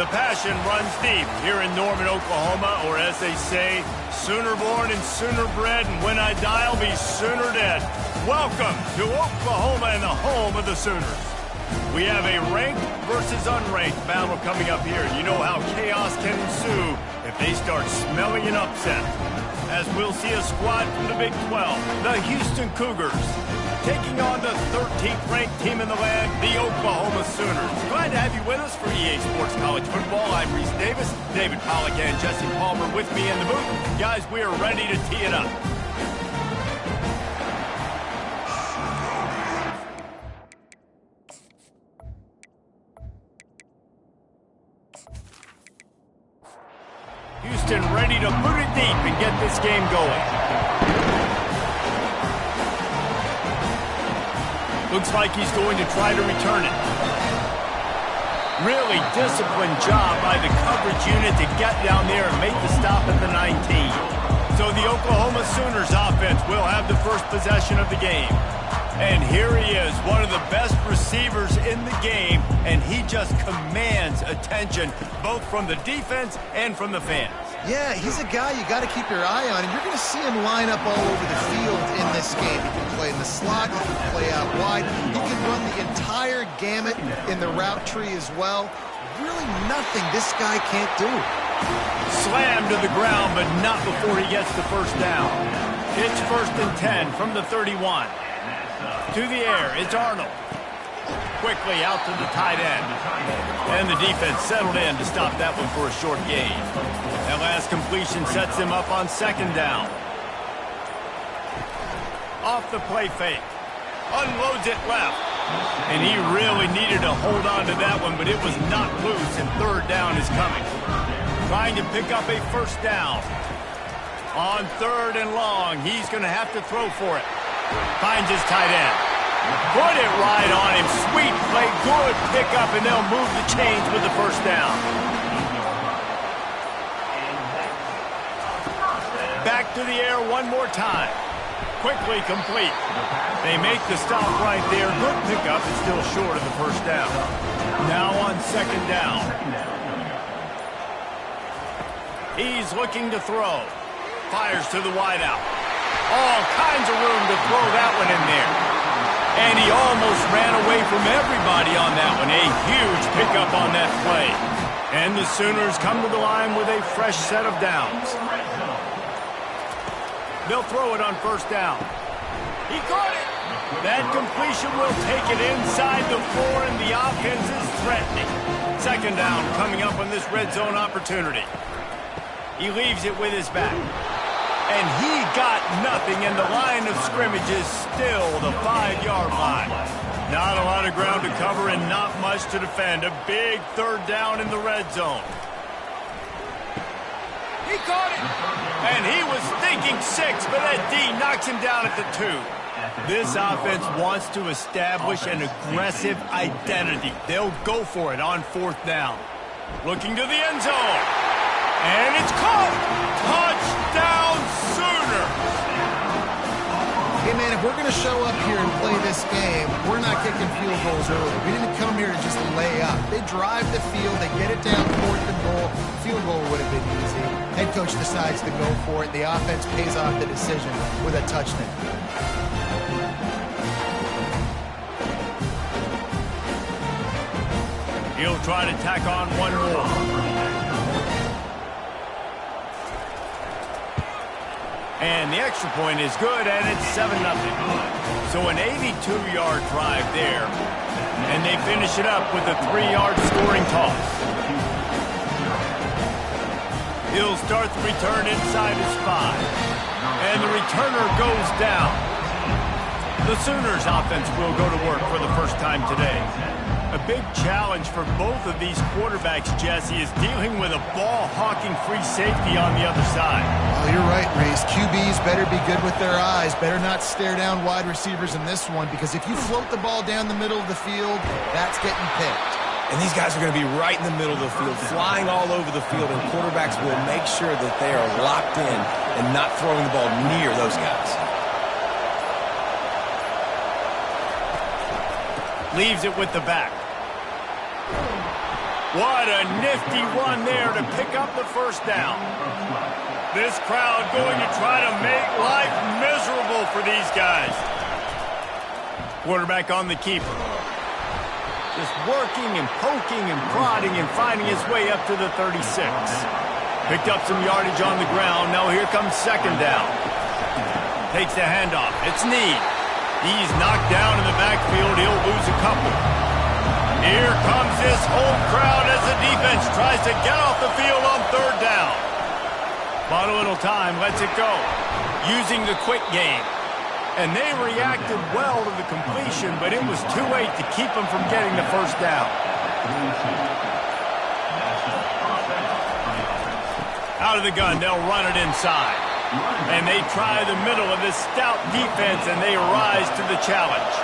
The passion runs deep here in Norman, Oklahoma, or as they say, sooner born and sooner bred, and when I die, I'll be sooner dead. Welcome to Oklahoma and the home of the Sooners. We have a ranked versus unranked battle coming up here. You know how chaos can ensue if they start smelling an upset. As we'll see a squad from the Big 12, the Houston Cougars, taking on the 13th ranked team in the land, the Oklahoma Sooners. Glad to have you with us for EA Sports College Football. I'm Reese Davis, David Pollack and Jesse Palmer with me in the booth. Guys, we are ready to tee it up. Houston ready to boot it deep and get this game going. Looks like he's going to try to return it. Really disciplined job by the coverage unit to get down there and make the stop at the 19. So the Oklahoma Sooners offense will have the first possession of the game. And here he is, one of the best receivers in the game, and he just commands attention, both from the defense and from the fans. Yeah, he's a guy you got to keep your eye on, and you're going to see him line up all over the field in this game. He can play in the slot, he can play out wide, he can run the entire gamut in the route tree as well. Really nothing this guy can't do. Slammed to the ground, but not before he gets the first down. It's 1st and 10 from the 31. To the air, it's Arnold. Quickly out to the tight end. And the defense settled in to stop that one for a short gain. That last completion sets him up on 2nd down. Off the play fake. Unloads it left. And he really needed to hold on to that one, but it was not loose, and 3rd down is coming. Trying to pick up a 1st down. On 3rd and long, he's going to have to throw for it. Finds his tight end. Put it right on him. Sweet play. Good pickup, and they'll move the chains with the 1st down. Back to the air one more time. Quickly complete. They make the stop right there. Good pickup. It's still short of the 1st down. Now on 2nd down. He's looking to throw. Fires to the wideout. All kinds of room to throw that one in there. And he almost ran away from everybody on that one. A huge pickup on that play. And the Sooners come to the line with a fresh set of downs. They'll throw it on 1st down. He caught it. That completion will take it inside the 4, and the offense is threatening. 2nd down coming up on this red zone opportunity. He leaves it with his back. And he got nothing, and the line of scrimmage is still the 5-yard line. Not a lot of ground to cover and not much to defend. A big 3rd down in the red zone. He caught it. And he was thinking 6, but that D knocks him down at the 2. This offense wants to establish an aggressive identity. They'll go for it on 4th down. Looking to the end zone. And it's caught! Touchdown, Sooners! Hey, man, if we're going to show up here and play this game, we're not kicking field goals early. We didn't come here to just lay up. They drive the field. They get it down 4th and goal. Field goal would have been easy. Head coach decides to go for it. The offense pays off the decision with a touchdown. He'll try to tack on one more. And the extra point is good, and it's 7-0. So an 82-yard drive there. And they finish it up with a 3-yard scoring toss. He'll start the return inside his 5. And the returner goes down. The Sooners offense will go to work for the first time today. A big challenge for both of these quarterbacks, Jesse, is dealing with a ball-hawking free safety on the other side. Oh, you're right, Reese. QBs better be good with their eyes. Better not stare down wide receivers in this one, because if you float the ball down the middle of the field, that's getting picked. And these guys are going to be right in the middle of the field, flying all over the field, and quarterbacks will make sure that they are locked in and not throwing the ball near those guys. Leaves it with the back. What a nifty run there to pick up the first down. This crowd going to try to make life miserable for these guys. Quarterback on the keeper. Just working and poking and prodding and finding his way up to the 36. Picked up some yardage on the ground. Now here comes second down. Takes the handoff. It's Need. He's knocked down in the backfield. He'll lose a couple. Here comes this whole crowd as the defense tries to get off the field on third down. Bought a little time, lets it go. Using the quick game. And they reacted well to the completion, but it was too late to keep them from getting the first down. Out of the gun, they'll run it inside. And they try the middle of this stout defense, and they rise to the challenge.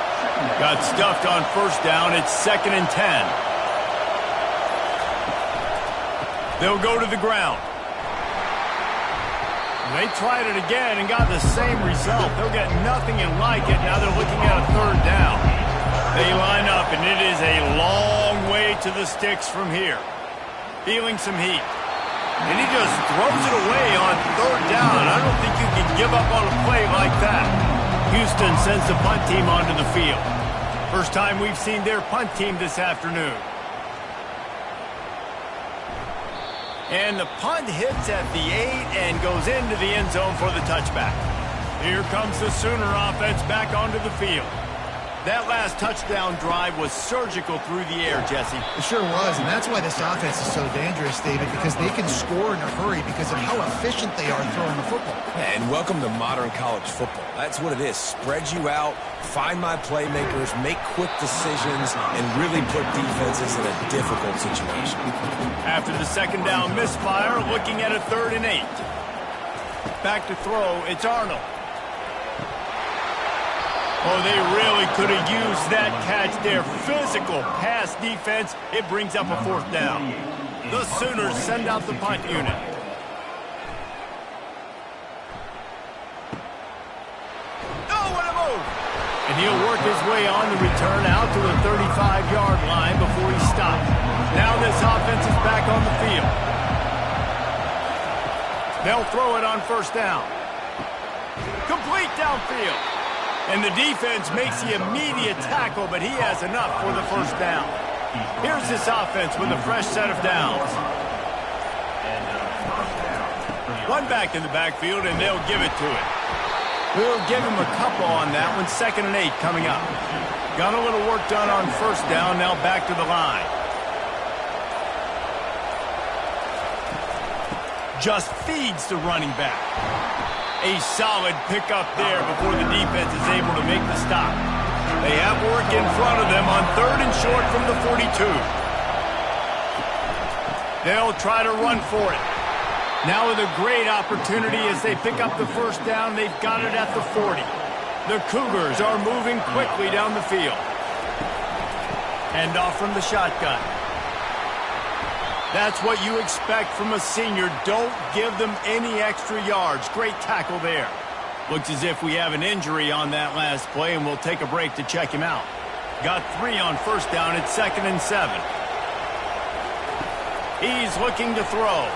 Got stuffed on first down. It's 2nd and 10. They'll go to the ground. They tried it again and got the same result. They'll get nothing and like it. Now they're looking at a third down. They line up, and it is a long way to the sticks from here. Feeling some heat. And he just throws it away on third down. I don't think you can give up on a play like that. Houston sends the punt team onto the field. First time we've seen their punt team this afternoon. And the punt hits at the 8 and goes into the end zone for the touchback. Here comes the Sooner offense back onto the field. That last touchdown drive was surgical through the air, Jesse. It sure was, and that's why this offense is so dangerous, David, because they can score in a hurry because of how efficient they are throwing the football. And welcome to modern college football. That's what it is. Spread you out, find my playmakers, make quick decisions, and really put defenses in a difficult situation. After the second down misfire, looking at a 3rd and 8. Back to throw, it's Arnold. Oh, they really could have used that catch there. Physical pass defense. It brings up a 4th down. The Sooners send out the punt unit. Oh, what a move! And he'll work his way on the return out to the 35-yard line before he stopped. Now this offense is back on the field. They'll throw it on first down. Complete downfield. And the defense makes the immediate tackle, but he has enough for the first down. Here's this offense with a fresh set of downs. One back in the backfield, and they'll give it to it. We'll give him a couple on that one. 2nd and 8 coming up. Got a little work done on first down, now back to the line. Just feeds the running back. A solid pickup there before the defense is able to make the stop. They have work in front of them on 3rd and short from the 42. They'll try to run for it. Now with a great opportunity as they pick up the first down, they've got it at the 40. The Cougars are moving quickly down the field. Hand off from the shotgun. That's what you expect from a senior. Don't give them any extra yards. Great tackle there. Looks as if we have an injury on that last play, and we'll take a break to check him out. Got 3 on first down at 2nd and 7. He's looking to throw.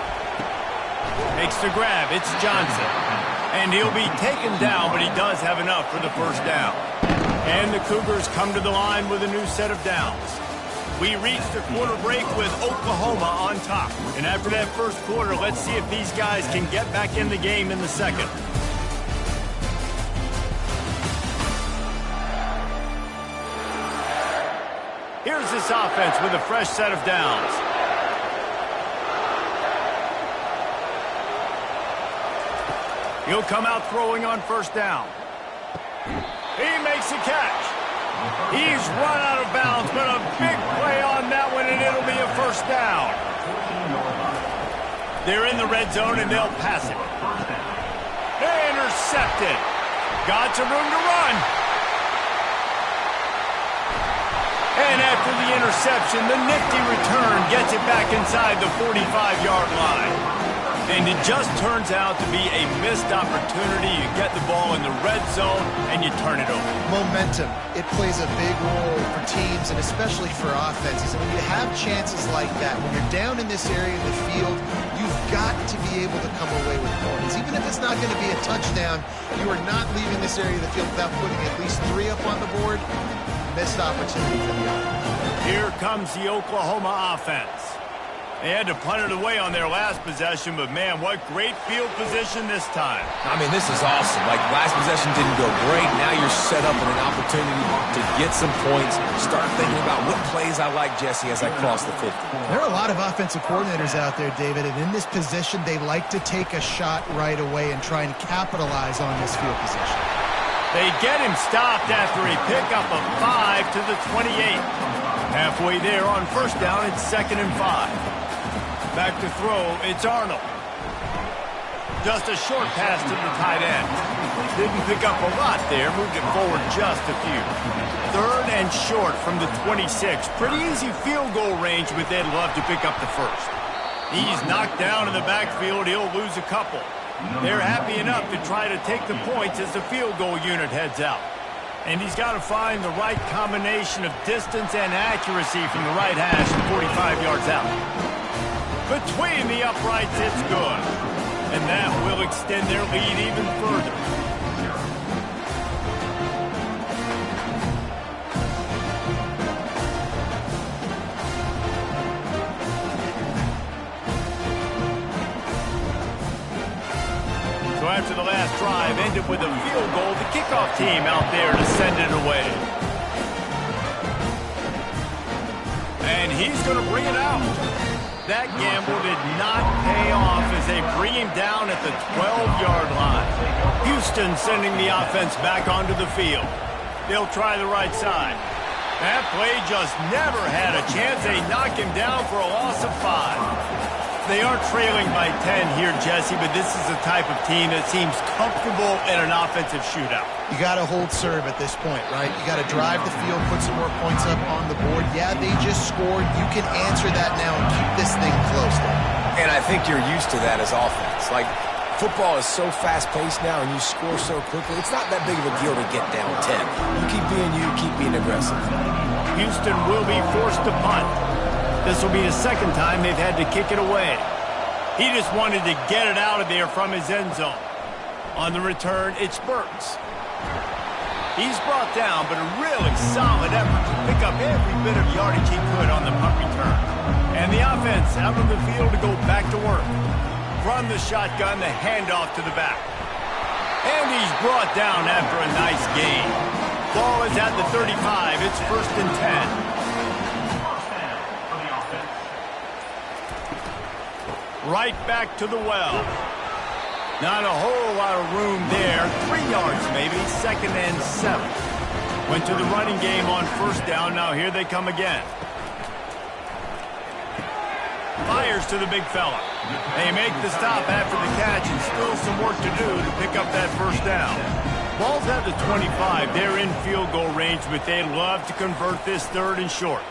Makes the grab. It's Johnson. And he'll be taken down, but he does have enough for the first down. And the Cougars come to the line with a new set of downs. We reached the quarter break with Oklahoma on top. And after that first quarter, let's see if these guys can get back in the game in the second. Here's this offense with a fresh set of downs. He'll come out throwing on first down. He makes the catch. He's run out of bounds, but a big play on that one, and it'll be a first down. They're in the red zone, and they'll pass it. Intercepted. Got some room to run. And after the interception, the nifty return gets it back inside the 45-yard line. And it just turns out to be a missed opportunity. You get the ball in the red zone, and you turn it over. Momentum, it plays a big role for teams and especially for offenses. And when you have chances like that, when you're down in this area of the field, you've got to be able to come away with points. Even if it's not going to be a touchdown, you are not leaving this area of the field without putting at least 3 up on the board. Missed opportunity for the offense. Here comes the Oklahoma offense. They had to punt it away on their last possession, but, man, what great field position this time. I mean, this is awesome. Like, last possession didn't go great. Now you're set up in an opportunity to get some points. Start thinking about what plays I like, Jesse, as I cross the 50. There are a lot of offensive coordinators out there, David, and in this position, they like to take a shot right away and try and capitalize on this field position. They get him stopped after a pickup of 5 to the 28. Halfway there on first down, it's 2nd and 5. Back to throw, it's Arnold. Just a short pass to the tight end. Didn't pick up a lot there, moved it forward just a few. 3rd and short from the 26. Pretty easy field goal range, but they'd love to pick up the first. He's knocked down in the backfield, he'll lose a couple. They're happy enough to try to take the points as the field goal unit heads out. And he's got to find the right combination of distance and accuracy from the right hash and 45 yards out. Between the uprights, it's good. And that will extend their lead even further. So after the last drive ended with a field goal, the kickoff team out there to send it away. And he's going to bring it out. That gamble did not pay off as they bring him down at the 12-yard line. Houston sending the offense back onto the field. They'll try the right side. That play just never had a chance. They knock him down for a loss of 5. They are trailing by 10 here, Jesse, but this is the type of team that seems comfortable in an offensive shootout. You got to hold serve at this point, right? You got to drive the field, put some more points up on the board. Yeah, they just scored. You can answer that now and keep this thing close. And I think you're used to that as offense. Like, football is so fast-paced now and you score so quickly, it's not that big of a deal to get down 10. You keep being aggressive. Houston will be forced to punt. This will be the 2nd time they've had to kick it away. He just wanted to get it out of there from his end zone. On the return, it's Burks. He's brought down, but a really solid effort to pick up every bit of yardage he could on the punt return. And the offense out on the field to go back to work. From the shotgun, the handoff to the back. And he's brought down after a nice gain. Ball is at the 35. It's 1st and 10. Right back to the well. Not a whole lot of room there. 3 yards maybe. 2nd and 7. Went to the running game on first down. Now here they come again. Fires to the big fella. They make the stop after the catch and still some work to do to pick up that first down. Ball's at the 25. They're in field goal range, but they'd love to convert this 3rd and short.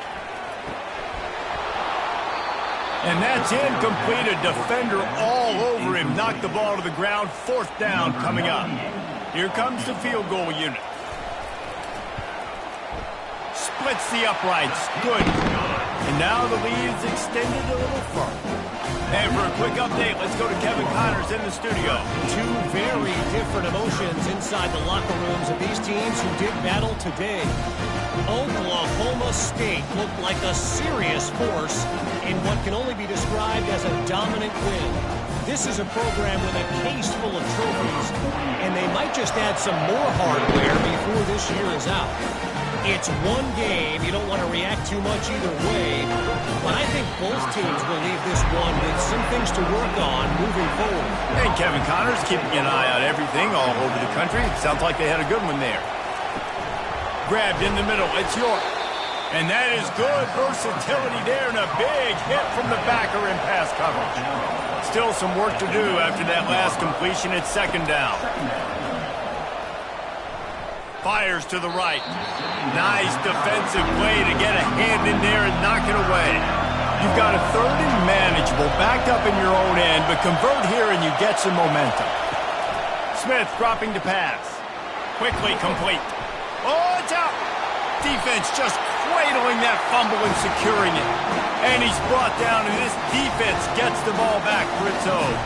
And that's incomplete. A defender all over him. Knocked the ball to the ground. 4th down coming up. Here comes the field goal unit. Splits the uprights. Good. And now the lead is extended a little further. And for a quick update, let's go to Kevin Connors in the studio. 2 very different emotions inside the locker rooms of these teams who did battle today. Oklahoma State looked like a serious force in what can only be described as a dominant win. This is a program with a case full of trophies, and they might just add some more hardware before this year is out. It's one game. You don't want to react too much either way, but I think both teams will leave this one with some things to work on moving forward. And Kevin Connors keeping an eye on everything all over the country. Sounds like they had a good one there. Grabbed in the middle. It's York. And that is good versatility there and a big hit from the backer in pass coverage. Still some work to do after that last completion. It's 2nd down. Fires to the right. Nice defensive play to get a hand in there and knock it away. You've got a third and manageable, backed up in your own end, but convert here and you get some momentum. Smith dropping to pass. Quickly complete. Oh, it's out. Defense just cradling that fumble and securing it. And he's brought down, and this defense gets the ball back for its own.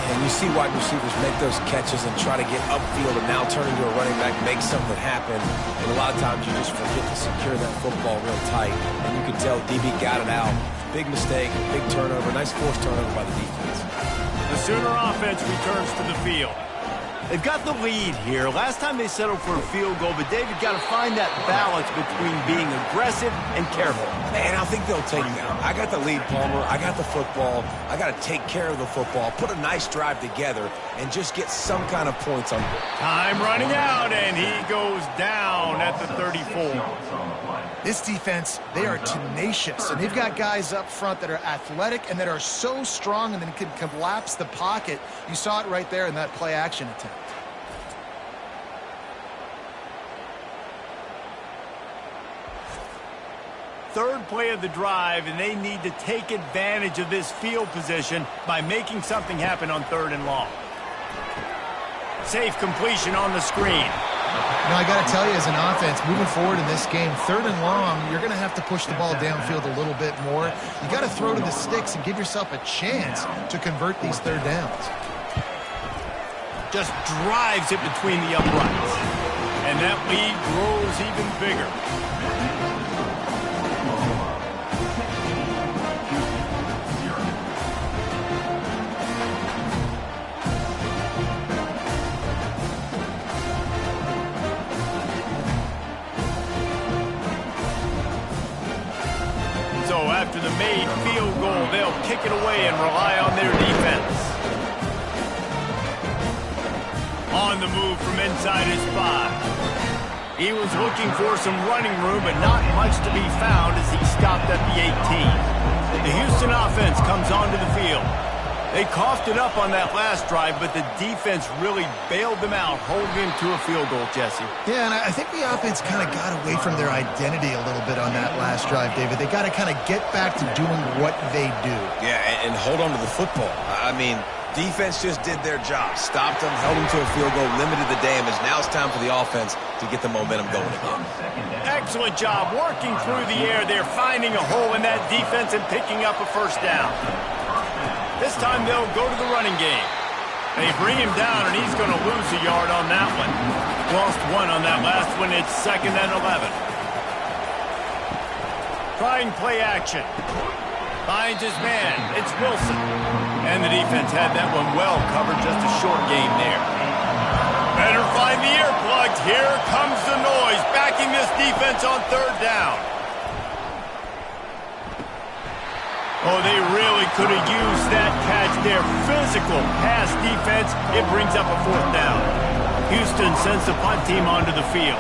And you see wide receivers make those catches and try to get upfield and now turn into a running back, make something happen. And a lot of times you just forget to secure that football real tight. And you can tell DB got it out. Big mistake, big turnover, nice forced turnover by the defense. The Sooner offense returns to the field. They've got the lead here. Last time they settled for a field goal, but David got to find that balance between being aggressive and careful. And I think they'll take that. I got the lead, Palmer. I got the football. I got to take care of the football, put a nice drive together, and just get some kind of points on it. Time running out, and he goes down at the 34. This defense, they are tenacious, and they've got guys up front that are athletic and that are so strong and then can collapse the pocket. You saw it right there in that play-action attempt. Third play of the drive, and they need to take advantage of this field position by making something happen on 3rd and long. Safe completion on the screen. You know, I got to tell you, as an offense, moving forward in this game, 3rd and long, you're going to have to push the ball downfield a little bit more. You got to throw to the sticks and give yourself a chance to convert these 3rd downs. Just drives it between the uprights. And that lead grows even bigger. So after the made field goal, they'll kick it away and rely on their defense. On the move from inside his 5. He was looking for some running room, but not much to be found as he stopped at the 18. The Houston offense comes onto the field. They coughed it up on that last drive, but the defense really bailed them out, holding him to a field goal, Jesse. Yeah, and I think the offense kind of got away from their identity a little bit on that last drive, David. They got to kind of get back to doing what they do. Yeah, and hold on to the football. I mean, defense just did their job. Stopped them, held them to a field goal, limited the damage. Now it's time for the offense to get the momentum going again. Excellent job working through the air. They're finding a hole in that defense and picking up a first down. This time they'll go to the running game. They bring him down, and he's going to lose a yard on that one. Lost 1 on that last one. It's 2nd and 11. Trying play action. Finds his man. It's Wilson. And the defense had that one well covered. Just a short game there. Better find the earplugs. Here comes the noise. Backing this defense on 3rd down. Oh, they really could have used that catch there. Physical pass defense. It brings up a 4th down. Houston sends the punt team onto the field.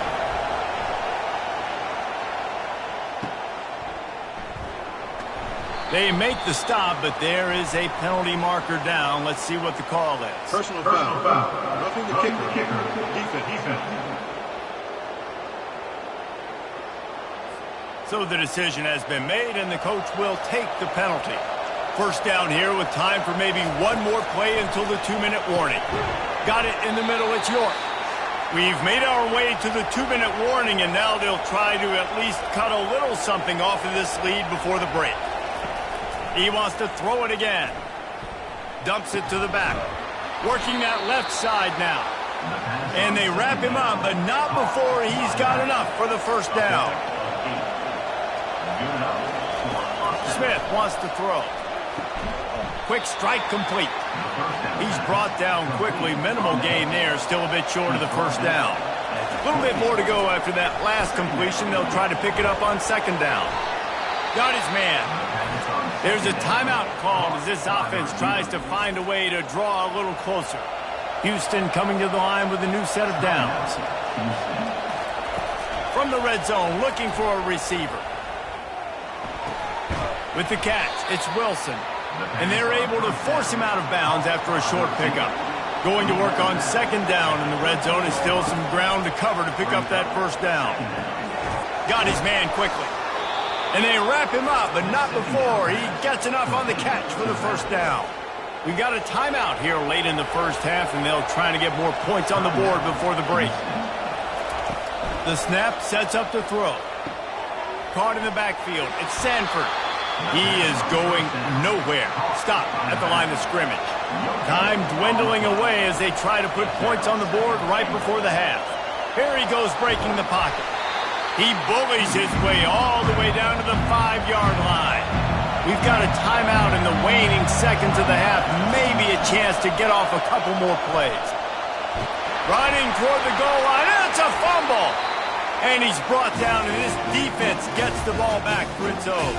They make the stop, but there is a penalty marker down. Let's see what the call is. Personal foul. Roughing the kicker. Defense. So the decision has been made, and the coach will take the penalty. First down here with time for maybe one more play until the 2-minute warning. Got it in the middle. It's York. We've made our way to the 2-minute warning, and now they'll try to at least cut a little something off of this lead before the break. He wants to throw it again. Dumps it to the back. Working that left side now. And they wrap him up, but not before he's got enough for the first down. Smith wants to throw. Quick strike complete. He's brought down quickly. Minimal gain there. Still a bit short of the first down. A little bit more to go after that last completion. They'll try to pick it up on 2nd down. Got his man. There's a timeout called as this offense tries to find a way to draw a little closer. Houston coming to the line with a new set of downs. From the red zone, looking for a receiver. With the catch, it's Wilson. And they're able to force him out of bounds after a short pickup. Going to work on 2nd down in the red zone, and still some ground to cover to pick up that first down. Got his man quickly. And they wrap him up, but not before he gets enough on the catch for the first down. We got a timeout here late in the first half, and they'll try to get more points on the board before the break. The snap sets up the throw. Caught in the backfield. It's Sanford. He is going nowhere. Stop at the line of scrimmage. Time dwindling away as they try to put points on the board right before the half. Here he goes breaking the pocket. He bullies his way all the way down to the 5-yard line. We've got a timeout in the waning seconds of the half. Maybe a chance to get off a couple more plays. Running toward the goal line. It's a fumble. And he's brought down, and this defense gets the ball back for its own.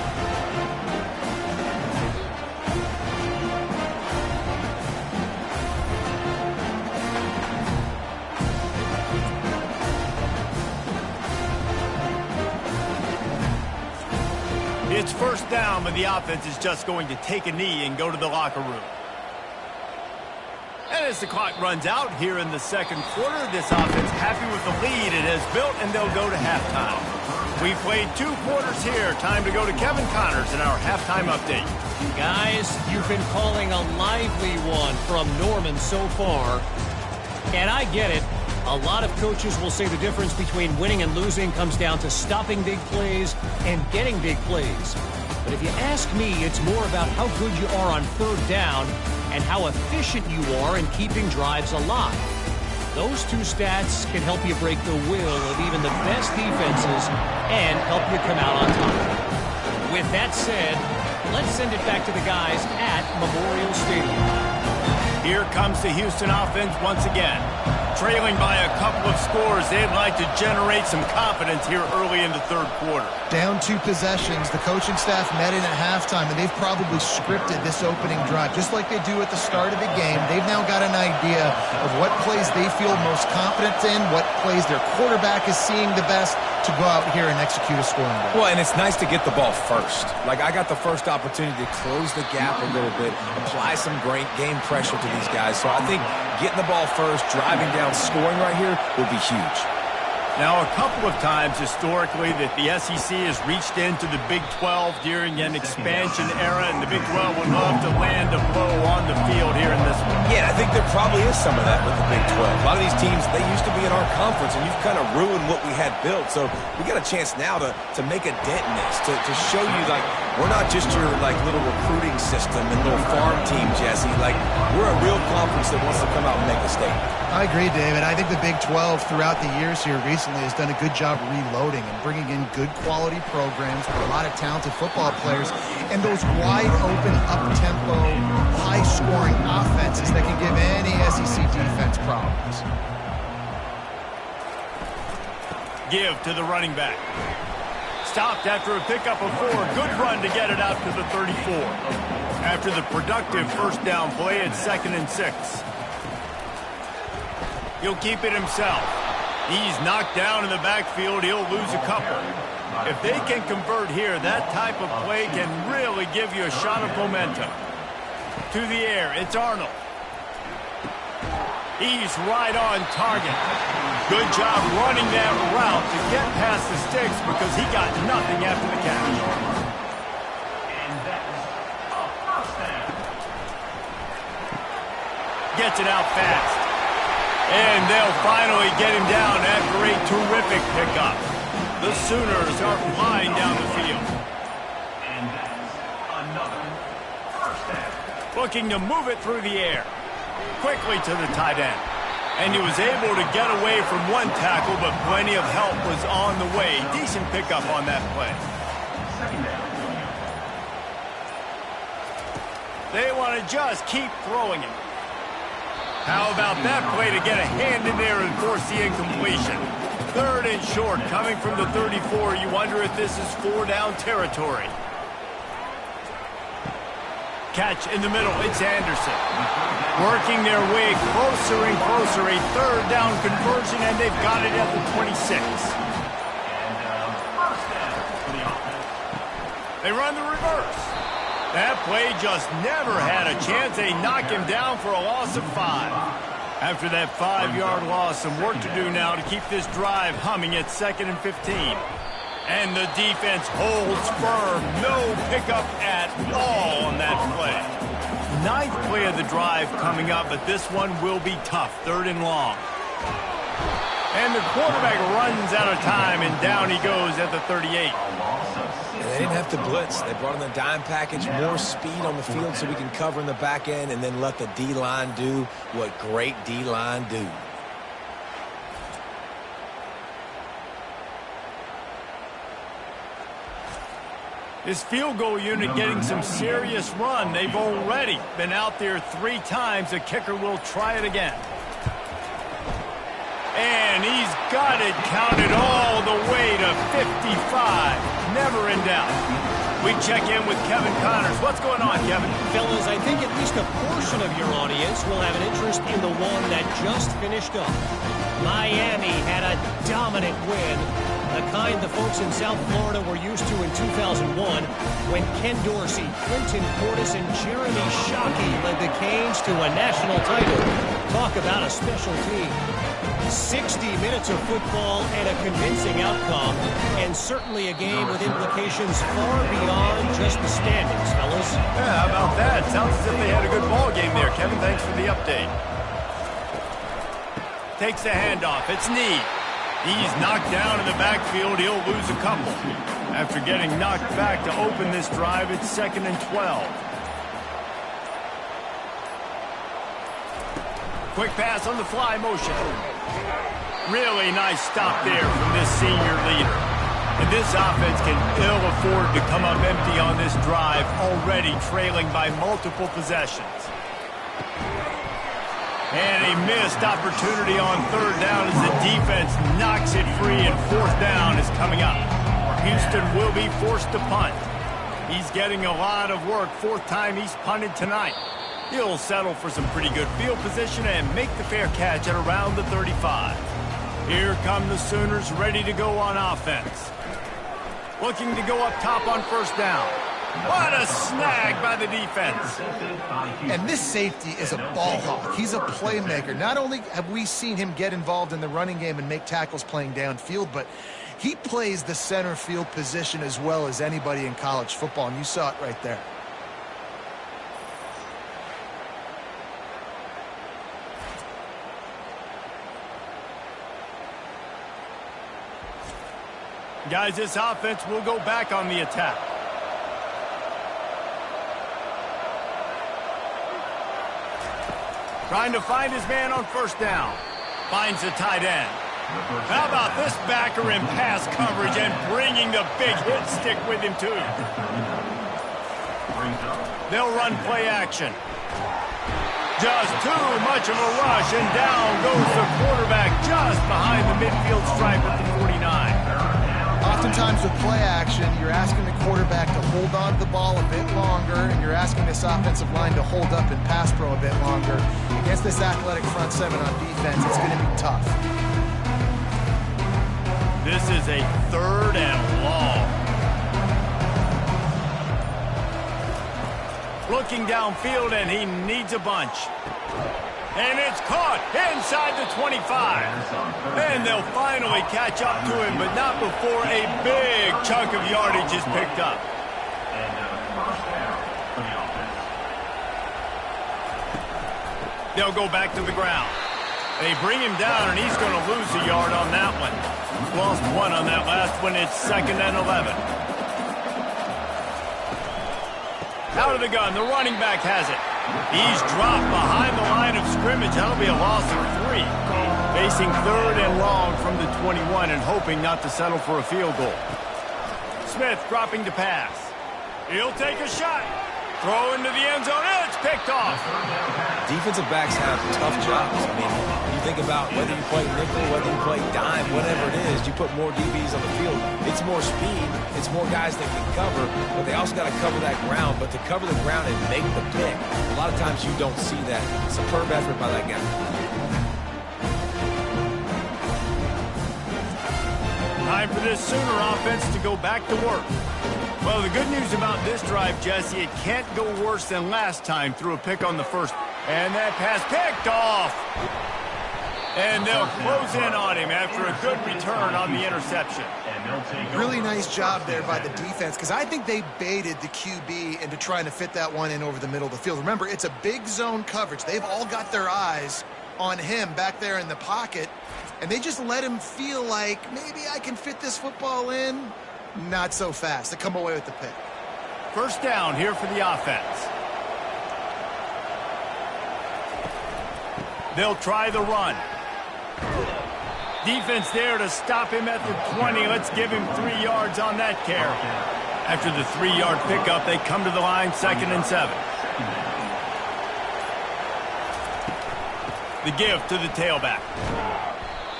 It's first down, but the offense is just going to take a knee and go to the locker room. And as the clock runs out here in the second quarter, this offense happy with the lead it has built, and they'll go to halftime. We played 2 quarters here. Time to go to Kevin Connors in our halftime update. Guys, you've been calling a lively one from Norman so far. And I get it. A lot of coaches will say the difference between winning and losing comes down to stopping big plays and getting big plays. But if you ask me, it's more about how good you are on third down and how efficient you are in keeping drives alive. Those 2 stats can help you break the will of even the best defenses and help you come out on top. With that said, let's send it back to the guys at Memorial Stadium. Here comes the Houston offense once again. Trailing by a couple of scores, they'd like to generate some confidence here early in the third quarter. Down 2 possessions, the coaching staff met in at halftime, and they've probably scripted this opening drive. Just like they do at the start of the game, they've now got an idea of what plays they feel most confident in, what plays their quarterback is seeing the best to go out here and execute a scoring goal. Well, and it's nice to get the ball first. Like, I got the first opportunity to close the gap a little bit, apply some great game pressure to these guys. So I think getting the ball first, driving down, scoring right here will be huge. Now, a couple of times historically that the SEC has reached into the Big 12 during an expansion era, and the Big 12 would love to land a blow on the field here in this one. Yeah, I think there probably is some of that with the Big 12. A lot of these teams, they used to be in our conference, and you've kind of ruined what we had built. So we got a chance now to make a dent in this, to show you, like, we're not just your, like, little recruiting system and little farm team, Jesse. Like, we're a real conference that wants to come out and make a statement. I agree, David. I think the Big 12 throughout the years here recently has done a good job reloading and bringing in good quality programs with a lot of talented football players and those wide open, up-tempo, high-scoring offenses that can give any SEC defense problems. Give to the running back. Stopped after a pickup of 4. Good run to get it out to the 34. After the productive first down play, it's 2nd and 6. He'll keep it himself. He's knocked down in the backfield. He'll lose a couple. If they can convert here, that type of play can really give you a shot of momentum. To the air, it's Arnold. He's right on target. Good job running that route to get past the sticks because he got nothing after the catch. And that's a first down. Gets it out fast. And they'll finally get him down after a terrific pickup. The Sooners are flying down the field. And that's another first down. Looking to move it through the air. Quickly to the tight end. And he was able to get away from one tackle, but plenty of help was on the way. Decent pickup on that play. Second down. They want to just keep throwing it. How about that play to get a hand in there and force the incompletion? 3rd and short, coming from the 34. You wonder if this is 4-down territory. Catch in the middle. It's Anderson. Working their way closer and closer. A 3rd down conversion, and they've got it at the 26. And first down for the offense. They run the reverse. That play just never had a chance. They knock him down for a loss of 5. After that 5-yard loss, some work to do now to keep this drive humming at 2nd and 15. And the defense holds firm. No pickup at all on that play. Ninth play of the drive coming up, but this one will be tough. 3rd and long. And the quarterback runs out of time, and down he goes at the 38. And they didn't have to blitz. They brought in the dime package, more speed on the field so we can cover in the back end and then let the D-line do what great D-line do. This field goal unit getting some serious run. They've already been out there 3 times. The kicker will try it again. And he's got it counted all the way to 55. Never in doubt. We check in with Kevin Connors. What's going on, Kevin? Fellas, I think at least a portion of your audience will have an interest in the one that just finished up. Miami had a dominant win, the kind the folks in South Florida were used to in 2001 when Ken Dorsey, Clinton Portis, and Jeremy Shockey led the Canes to a national title. Talk about a special team. 60 minutes of football and a convincing outcome, and certainly a game with implications far beyond just the standings, fellas. Yeah, how about that? Sounds as if they had a good ball game there. Kevin, thanks for the update. Takes the handoff. It's Need. He's knocked down in the backfield. He'll lose a couple. After getting knocked back to open this drive, it's 2nd and 12. Quick pass on the fly motion. Really nice stop there from this senior leader. And this offense can ill afford to come up empty on this drive, already trailing by multiple possessions. And a missed opportunity on 3rd down as the defense knocks it free, and 4th down is coming up. Houston will be forced to punt. He's getting a lot of work. 4th time he's punted tonight. He'll settle for some pretty good field position and make the fair catch at around the 35. Here come the Sooners, ready to go on offense. Looking to go up top on 1st down. What a snag by the defense. And this safety is a ball hawk. He's a playmaker. Not only have we seen him get involved in the running game and make tackles playing downfield, but he plays the center field position as well as anybody in college football, and you saw it right there. Guys, this offense will go back on the attack. Trying to find his man on 1st down. Finds the tight end. How about this backer in pass coverage and bringing the big hit stick with him, too. They'll run play action. Just too much of a rush, and down goes the quarterback just behind the midfield stripe at the 49. Oftentimes with play action, you're asking the quarterback to hold on to the ball a bit longer, and you're asking this offensive line to hold up in pass pro a bit longer. Against this athletic front 7 on defense, it's going to be tough. This is a 3rd and long. Looking downfield, and he needs a bunch. And it's caught inside the 25. And they'll finally catch up to him, but not before a big chunk of yardage is picked up. They'll go back to the ground. They bring him down, and he's going to lose a yard on that one. Lost 1 on that last one. It's 2nd and 11. Out of the gun, the running back has it. He's dropped behind the line of scrimmage. That'll be a loss of 3. Facing 3rd and long from the 21 and hoping not to settle for a field goal. Smith dropping to pass. He'll take a shot. Throw into the end zone. It's picked off. Defensive backs have tough jobs. I mean, you think about whether you play nickel, whether you play dime, whatever it is, you put more DBs on the field. It's more speed. It's more guys that can cover, but they also got to cover that ground. But to cover the ground and make the pick, a lot of times you don't see that. Superb effort by that guy. Time for this Sooner offense to go back to work. Well, the good news about this drive, Jesse, it can't go worse than last time through a pick on the 1st. And that pass picked off. And they'll close in on him after a good return on the interception. Really nice job there by the defense, because I think they baited the QB into trying to fit that one in over the middle of the field. Remember, it's a big zone coverage. They've all got their eyes on him back there in the pocket, and they just let him feel like maybe I can fit this football in. Not so fast. They come away with the pick. First down here for the offense. They'll try the run. Defense there to stop him at the 20. Let's give him 3 yards on that carry. After the 3-yard pickup, they come to the line, 2nd and 7. The give to the tailback.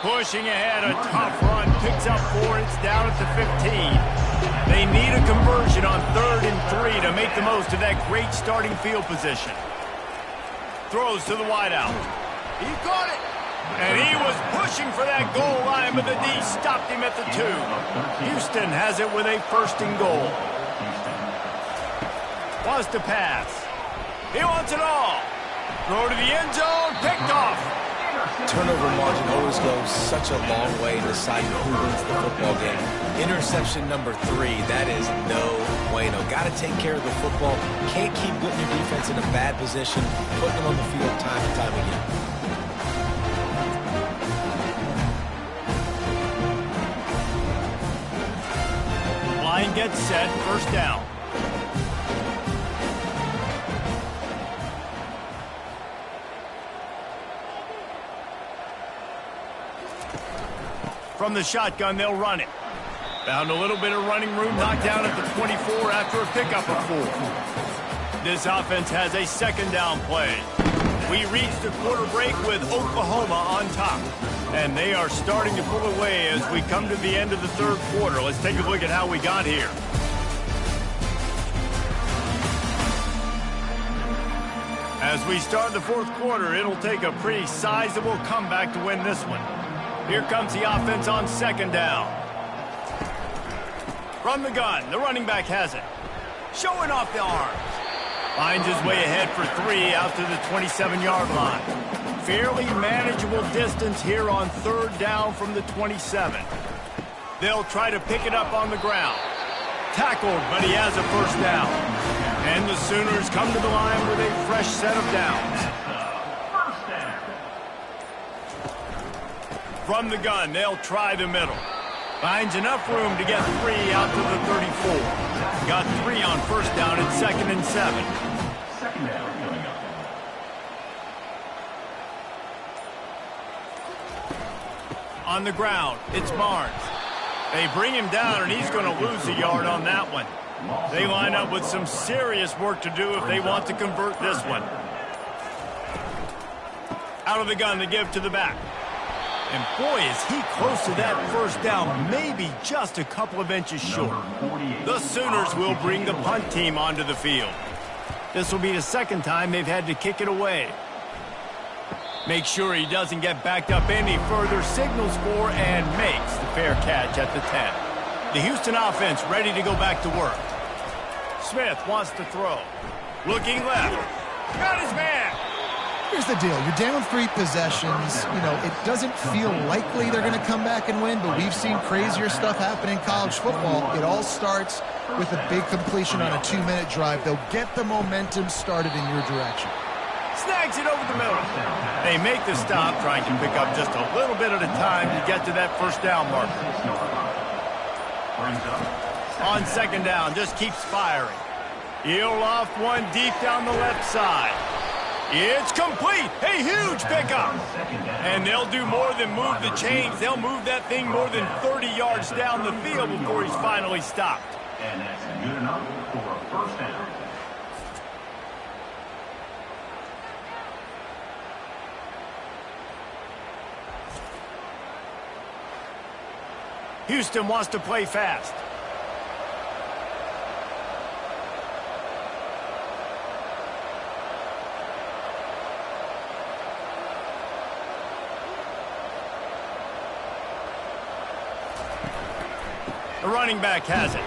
Pushing ahead, a tough run, picks up 4, it's down at the 15. They need a conversion on 3rd and 3 to make the most of that great starting field position. Throws to the wideout. He caught it. And he was pushing for that goal line, but the D stopped him at the 2. Houston has it with a 1st and goal. Wants to pass. He wants it all. Throw to the end zone, picked off. Turnover margin always goes such a long way in deciding who wins the football game. Interception number 3, that is no bueno. Got to take care of the football. Can't keep putting your defense in a bad position, putting them on the field time and time again. Line gets set, 1st down. From the shotgun, they'll run it. Found a little bit of running room, knocked down at the 24 after a pickup of 4. This offense has a 2nd down play. We reached the quarter break with Oklahoma on top. And they are starting to pull away as we come to the end of the 3rd quarter. Let's take a look at how we got here. As we start the 4th quarter, it'll take a pretty sizable comeback to win this one. Here comes the offense on 2nd down. From the gun, the running back has it. Showing off the arms. Finds his way ahead for 3 out to the 27-yard line. Fairly manageable distance here on 3rd down from the 27. They'll try to pick it up on the ground. Tackled, but he has a 1st down. And the Sooners come to the line with a fresh set of downs. From the gun, they'll try the middle. Finds enough room to get 3 out to the 34. Got 3 on 1st down at 2nd and 7. On the ground, it's Barnes. They bring him down, and he's going to lose a yard on that one. They line up with some serious work to do if they want to convert this one. Out of the gun, the give to the back. And boy, is he close to that 1st down, maybe just a couple of inches short. The Sooners will bring the punt team onto the field. This will be the 2nd time they've had to kick it away. Make sure he doesn't get backed up any further, signals for and makes the fair catch at the 10. The Houston offense ready to go back to work. Smith wants to throw. Looking left. Got his man. Here's the deal. You're down 3 possessions. You know, it doesn't feel likely they're going to come back and win, but we've seen crazier stuff happen in college football. It all starts with a big completion on a 2-minute drive. They'll get the momentum started in your direction. Snags it over the middle. They make the stop, trying to pick up just a little bit at a time to get to that 1st down marker. On 2nd down, just keeps firing. He'll loft one deep down the left side. It's complete. A huge pickup. And they'll do more than move the chains. They'll move that thing more than 30 yards down the field before he's finally stopped. And that's good enough for a 1st down. Houston wants to play fast. The running back has it.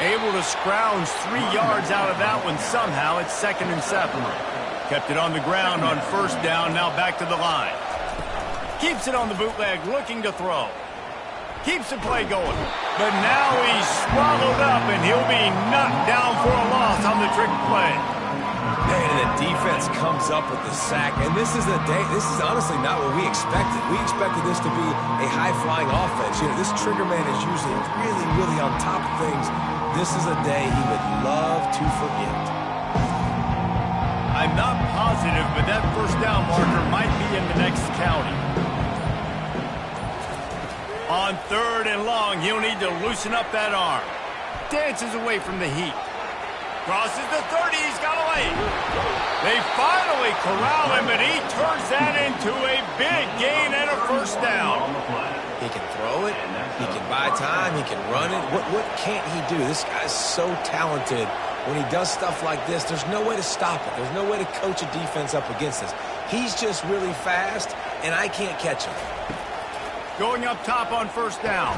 Able to scrounge 3 yards out of that one somehow. It's 2nd and 7. Kept it on the ground on 1st down, now back to the line. Keeps it on the bootleg, looking to throw. Keeps the play going. But now he's swallowed up, and he'll be knocked down for a loss on the trick play. Man, and the defense comes up with the sack, and this is honestly not what we expected. We expected this to be a high-flying offense. You know, this trigger man is usually really, really on top of things. This is a day he would love to forget. I'm not positive, but that first down marker might be in the next county. On 3rd and long, he'll need to loosen up that arm. Dances away from the heat. Crosses the 30, he's got away. They finally corral him, but he turns that into a big gain and a first down. He can throw it, he can buy time, he can run it. What can't he do? This guy's so talented. When he does stuff like this, there's no way to stop it. There's no way to coach a defense up against this. He's just really fast, and I can't catch him. Going up top on first down.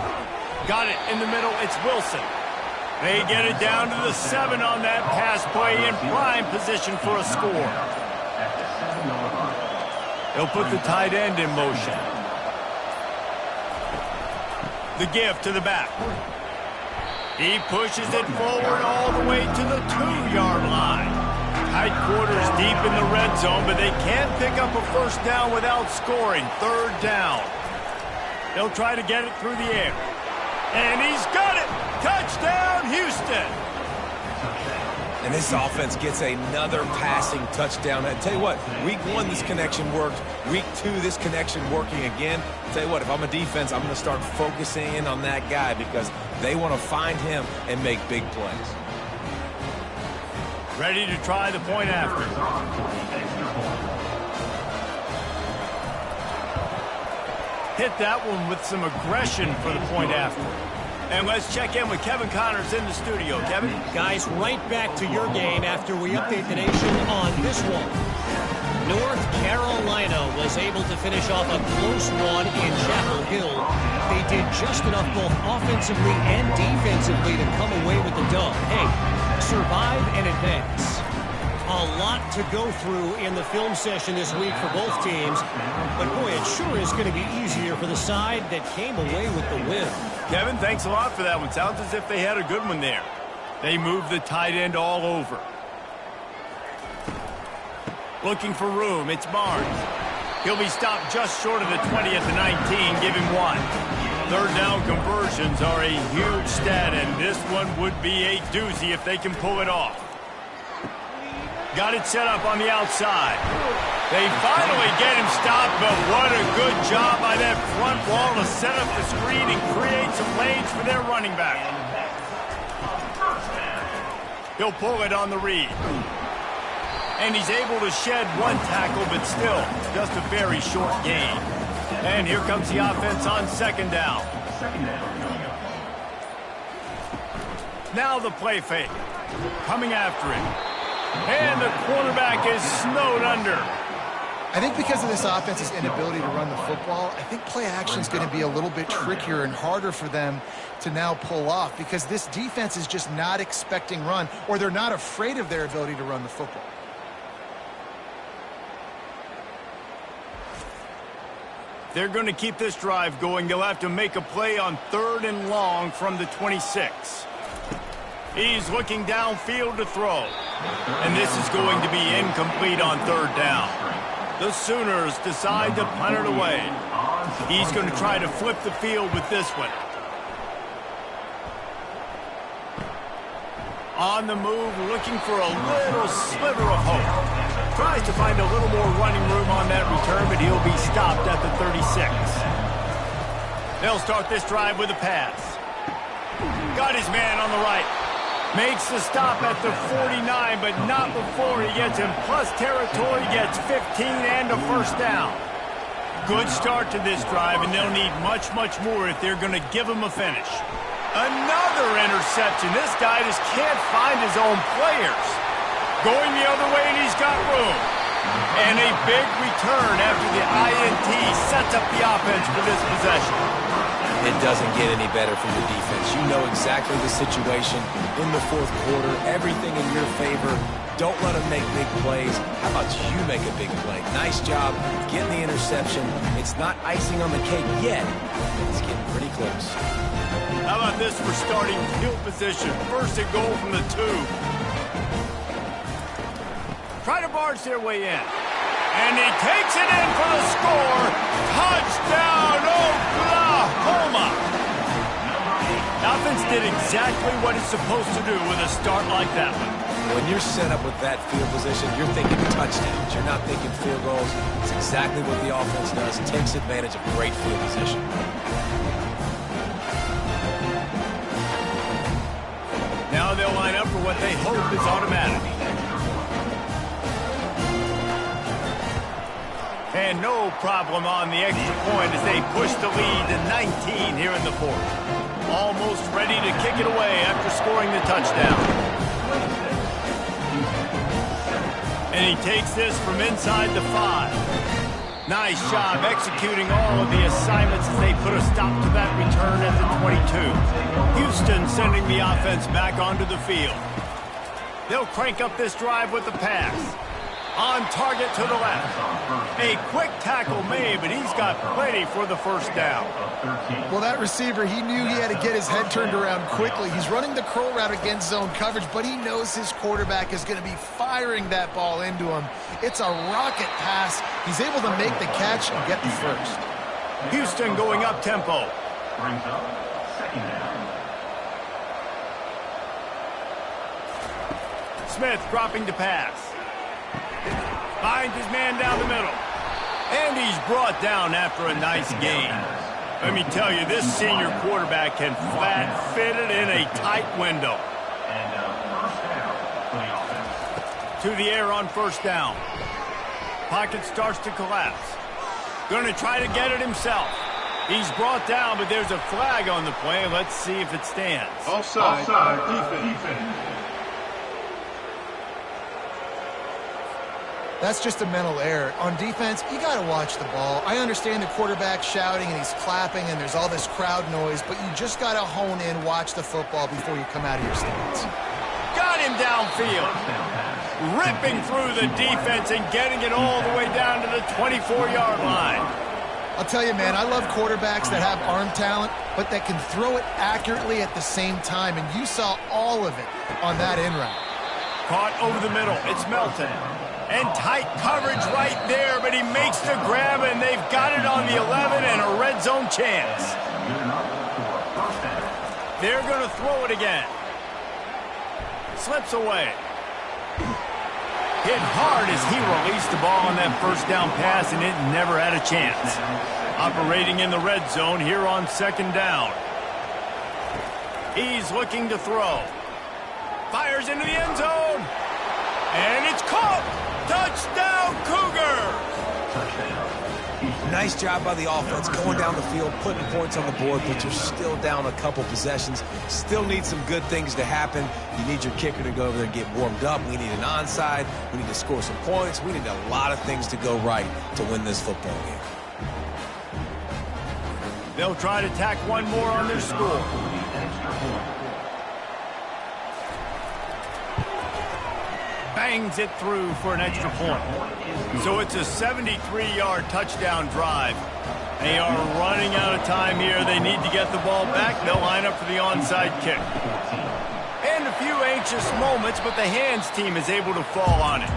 Got it in the middle, it's Wilson. They get it down to the 7 on that pass play in prime position for a score. They'll put the tight end in motion. The give to the back. He pushes it forward all the way to the 2-yard line. Tight quarters deep in the red zone, but they can't pick up a first down without scoring. 3rd down. They'll try to get it through the air. And he's got it! Touchdown, Houston! And this offense gets another passing touchdown. I tell you what, week 1 this connection worked. Week 2 this connection working again. I tell you what, if I'm a defense, I'm going to start focusing in on that guy because they want to find him and make big plays. Ready to try the point after. Hit that one with some aggression for the point after. And let's check in with Kevin Connors in the studio. Kevin? Guys, right back to your game after we update the nation on this one. North Carolina was able to finish off a close one in Chapel Hill. They did just enough both offensively and defensively to come away with the dub. Hey, survive and advance. A lot to go through in the film session this week for both teams. But boy, it sure is going to be easier for the side that came away with the win. Kevin, thanks a lot for that one. Sounds as if they had a good one there. They moved the tight end all over. Looking for room, it's Barnes. He'll be stopped just short of the 20 at the 19, give him 1. 3rd down conversions are a huge stat, and this one would be a doozy if they can pull it off. Got it set up on the outside. They finally get him stopped, but what a good job by that front wall to set up the screen and create some lanes for their running back. He'll pull it on the read. And he's able to shed 1 tackle, but still just a very short gain. And here comes the offense on 2nd down. Now the play fake. Coming after it. And the quarterback is snowed under. I think because of this offense's inability to run the football, I think play action is going to be a little bit trickier and harder for them to now pull off because this defense is just not expecting run, or they're not afraid of their ability to run the football. They're going to keep this drive going. They'll have to make a play on 3rd and long from the 26. He's looking downfield to throw. And this is going to be incomplete on 3rd down. The Sooners decide to punt it away. He's going to try to flip the field with this one. On the move, looking for a little sliver of hope. Tries to find a little more running room on that return, but he'll be stopped at the 36. They'll start this drive with a pass. Got his man on the right. Makes the stop at the 49, but not before he gets in plus territory, gets 15 and a first down. Good start to this drive, and they'll need much, much more if they're going to give him a finish. Another interception. This guy just can't find his own players. Going the other way, and he's got room. And a big return after the INT sets up the offense for this possession. It doesn't get any better from the defense. You know exactly the situation in the fourth quarter, everything in your favor. Don't let them make big plays. How about you make a big play? Nice job getting the interception. It's not icing on the cake yet, but it's getting pretty close. How about this for starting field position? First and goal from the 2. Try to barge their way in. And he takes it in for the score. Touchdown, Oklahoma! Offense did exactly what it's supposed to do with a start like that one. When you're set up with that field position, you're thinking touchdowns. You're not thinking field goals. It's exactly what the offense does. It takes advantage of great field position. Now they'll line up for what they hope is automatic. And no problem on the extra point as they push the lead to 19 here in the fourth. Almost ready to kick it away after scoring the touchdown. And he takes this from inside the 5. Nice job executing all of the assignments as they put a stop to that return at the 22. Houston sending the offense back onto the field. They'll crank up this drive with the pass. On target to the left. A quick tackle made, but he's got plenty for the first down. Well, that receiver, he knew he had to get his head turned around quickly. He's running the curl route against zone coverage, but he knows his quarterback is going to be firing that ball into him. It's a rocket pass. He's able to make the catch and get the first. Houston going up tempo. Brings up second down. Smith dropping to pass. Finds his man down the middle. And he's brought down after a nice gain. Let me tell you, this senior quarterback can flat fit it in a tight window. And first down for the offense. To the air on first down. Pocket starts to collapse. Going to try to get it himself. He's brought down, but there's a flag on the play. Let's see if it stands. Offside. Defense. That's just a mental error. On defense, you got to watch the ball. I understand the quarterback shouting and he's clapping and there's all this crowd noise, but you just got to hone in, watch the football before you come out of your stance. Got him downfield. Ripping through the defense and getting it all the way down to the 24-yard line. I'll tell you, man, I love quarterbacks that have arm talent, but that can throw it accurately at the same time, and you saw all of it on that in route. Caught over the middle. It's Melton. And tight coverage right there, but he makes the grab, and they've got it on the 11 and a red zone chance. They're going to throw it again. Slips away. Hit hard as he released the ball on that first down pass, and it never had a chance. Operating in the red zone here on second down. He's looking to throw. Fires into the end zone. And it's caught. Touchdown, Cougars! Nice job by the offense going down the field, putting points on the board, but you're still down a couple possessions. Still need some good things to happen. You need your kicker to go over there and get warmed up. We need an onside. We need to score some points. We need a lot of things to go right to win this football game. They'll try to tack one more on their score. Bangs it through for an extra point. So it's a 73-yard touchdown drive. They are running out of time here. They need to get the ball back. They'll line up for the onside kick. And a few anxious moments, but the hands team is able to fall on it.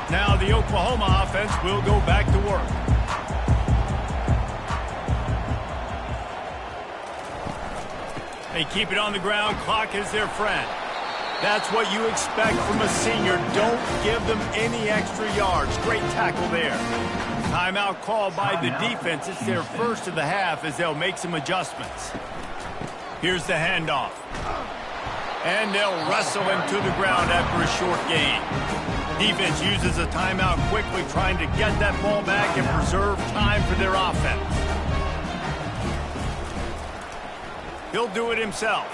Now the Oklahoma offense will go back to work. They keep it on the ground. Clock is their friend. That's what you expect from a senior. Don't give them any extra yards. Great tackle there. Timeout called by the defense. It's their first of the half as they'll make some adjustments. Here's the handoff. And they'll wrestle him to the ground after a short gain. Defense uses a timeout quickly, trying to get that ball back and preserve time for their offense. He'll do it himself.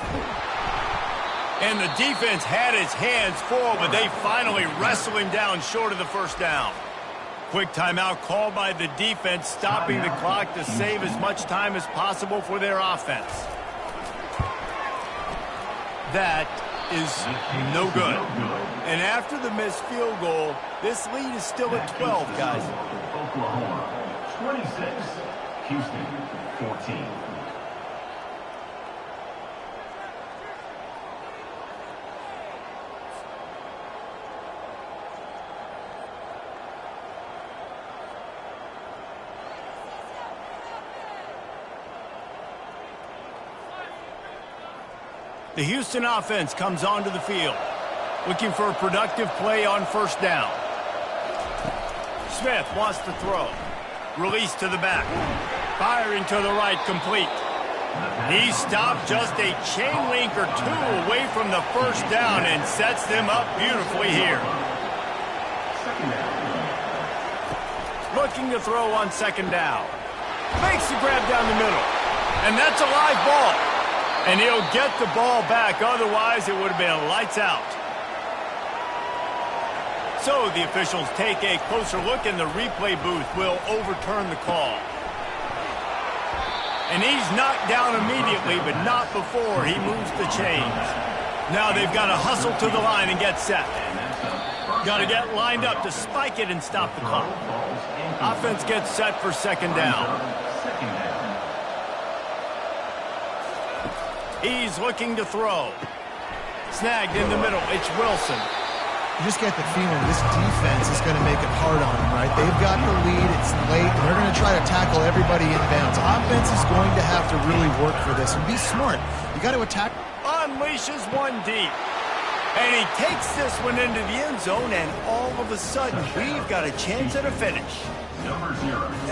And the defense had his hands full, but they finally wrestle him down short of the first down. Quick timeout called by the defense, stopping the clock to save as much time as possible for their offense. That is no good. And after the missed field goal, this lead is still at 12, guys. Oklahoma 26, Houston 14. The Houston offense comes onto the field, looking for a productive play on first down. Smith wants to throw. Release to the back. Firing to the right, complete. He stopped just a chain link or two away from the first down and sets them up beautifully here. Looking to throw on second down. Makes the grab down the middle. And that's a live ball. And he'll get the ball back. Otherwise, it would have been lights out. So the officials take a closer look, and the replay booth will overturn the call. And he's knocked down immediately, but not before he moves the chains. Now they've got to hustle to the line and get set. Got to get lined up to spike it and stop the clock. Offense gets set for second down. He's looking to throw. Snagged in the middle. It's Wilson. You just get the feeling this defense is going to make it hard on them, right? They've got the lead. It's late, and they're going to try to tackle everybody inbounds. Offense is going to have to really work for this and be smart. You got to attack. Unleashes one deep. And he takes this one into the end zone, and all of a sudden, we've got a chance at a finish.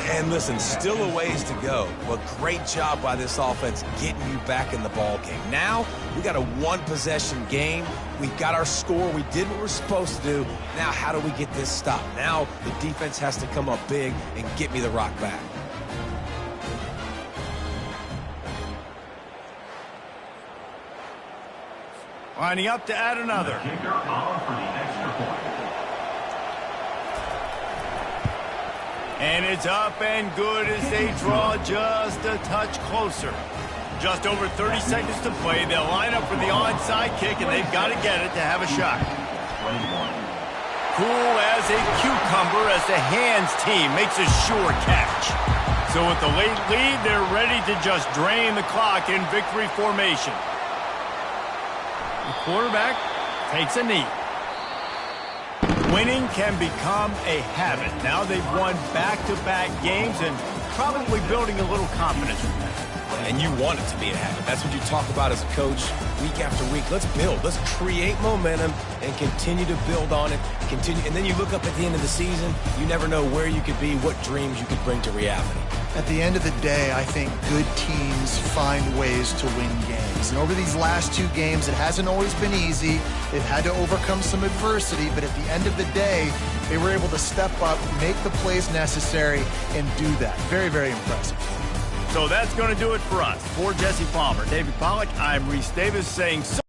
And listen, still a ways to go, but great job by this offense getting you back in the ball game. Now, we got a one-possession game. We got our score. We did what we're supposed to do. Now, how do we get this stopped? Now, the defense has to come up big and get me the rock back. Lining up to add another. Kicker on for the extra point. And it's up and good as they draw just a touch closer. Just over 30 seconds to play. They'll line up for the onside kick, and they've got to get it to have a shot. Cool as a cucumber as the hands team makes a sure catch. So with the late lead, they're ready to just drain the clock in victory formation. The quarterback takes a knee. Winning can become a habit. Now they've won back-to-back games and probably building a little confidence from that. And you want it to be a habit. That's what you talk about as a coach week after week. Let's build. Let's create momentum and continue to build on it. And then you look up at the end of the season, you never know where you could be, what dreams you could bring to reality. At the end of the day, I think good teams find ways to win games. And over these last two games, it hasn't always been easy. They've had to overcome some adversity, but at the end of the day, they were able to step up, make the plays necessary, and do that. Very, very impressive. So that's going to do it for us. For Jesse Palmer, David Pollack, I'm Reese Davis saying so.